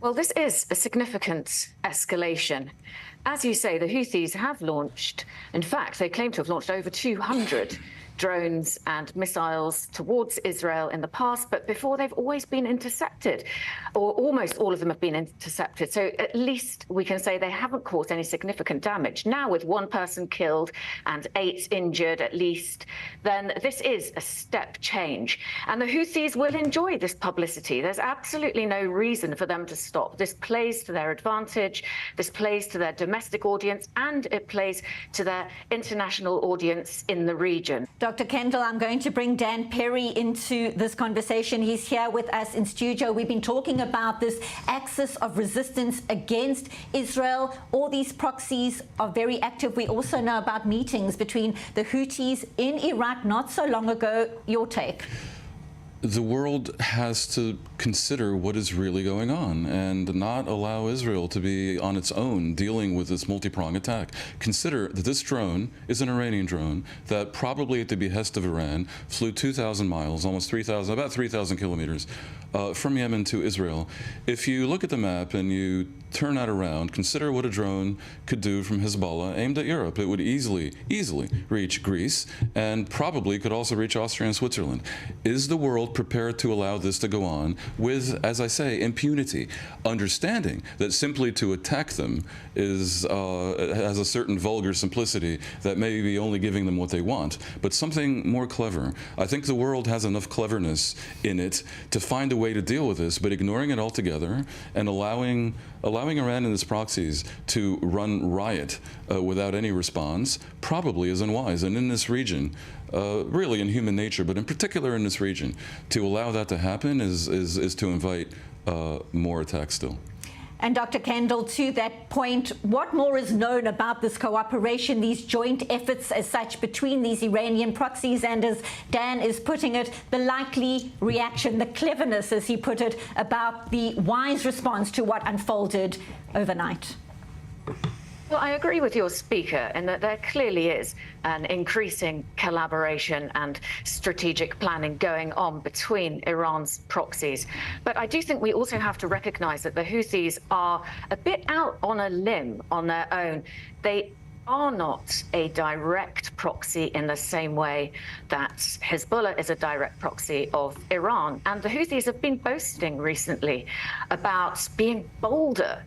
Well, this is a significant escalation. As you say, the Houthis have launched, in fact, they claim to have launched over 200 drones and missiles towards Israel in the past, but before they've always been intercepted, or almost all of them have been intercepted. So at least we can say they haven't caused any significant damage. Now, with one person killed and 8 injured at least, then this is a step change. And the Houthis will enjoy this publicity. There's absolutely no reason for them to stop. This plays to their advantage. This plays to their domestic audience, and it plays to their international audience in the region. Dr. Kendall, I'm going to bring Dan Perry into this conversation. He's here with us in studio. We've been talking about this axis of resistance against Israel. All these proxies are very active. We also know about meetings between the Houthis in Iraq not so long ago. Your take? The world has to consider what is really going on and not allow Israel to be on its own dealing with this multi-pronged attack. Consider that this drone is an Iranian drone that probably at the behest of Iran flew 2,000 miles, almost 3,000, about 3,000 kilometers from Yemen to Israel. If you look at the map and you turn that around, consider what a drone could do from Hezbollah aimed at Europe. It would easily reach Greece and probably could also reach Austria and Switzerland. Is the world prepared to allow this to go on with, as I say, impunity, understanding that simply to attack them is has a certain vulgar simplicity that may be only giving them what they want, but something more clever. I think the world has enough cleverness in it to find a way to deal with this, but ignoring it altogether and allowing Iran and its proxies to run riot without any response probably is unwise. And in this region, really in human nature, but in particular in this region, to allow that to happen is to invite more attacks still. And Dr. Kendall, to that point, what more is known about this cooperation, these joint efforts as such between these Iranian proxies and, as Dan is putting it, the likely reaction, the cleverness, as he put it, about the wise response to what unfolded overnight? Well, I agree with your speaker in that there clearly is an increasing collaboration and strategic planning going on between Iran's proxies. But I do think we also have to recognize that the Houthis are a bit out on a limb on their own. They are not a direct proxy in the same way that Hezbollah is a direct proxy of Iran. And the Houthis have been boasting recently about being bolder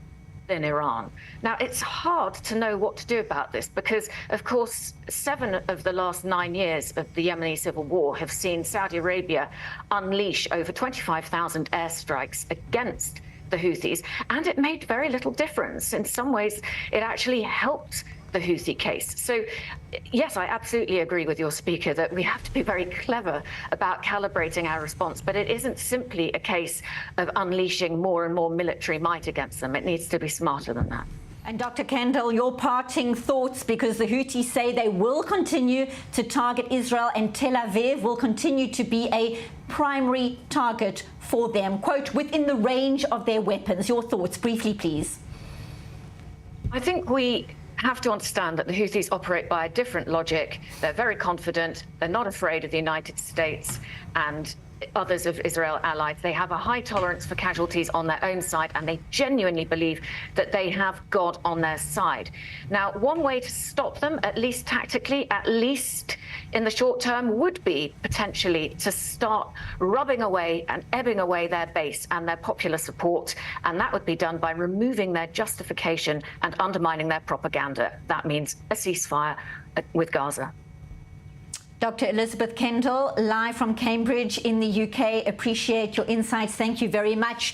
in Iran. Now, it's hard to know what to do about this because, of course, 7 of the last 9 years of the Yemeni civil war have seen Saudi Arabia unleash over 25,000 airstrikes against the Houthis, and it made very little difference. In some ways, it actually helped the Houthi case. So, yes, I absolutely agree with your speaker that we have to be very clever about calibrating our response, but it isn't simply a case of unleashing more and more military might against them. It needs to be smarter than that. And Dr. Kendall, your parting thoughts, because the Houthis say they will continue to target Israel and Tel Aviv will continue to be a primary target for them, quote, within the range of their weapons. Your thoughts, briefly, please. I think we have to understand that the Houthis operate by a different logic. They're very confident. They're not afraid of the United States and others of Israel allies. They have a high tolerance for casualties on their own side, and they genuinely believe that they have God on their side. Now, one way to stop them, at least tactically, at least in the short term, would be potentially to start rubbing away and ebbing away their base and their popular support. And that would be done by removing their justification and undermining their propaganda. That means a ceasefire with Gaza. Dr. Elisabeth Kendall, live from Cambridge in the UK. Appreciate your insights. Thank you very much.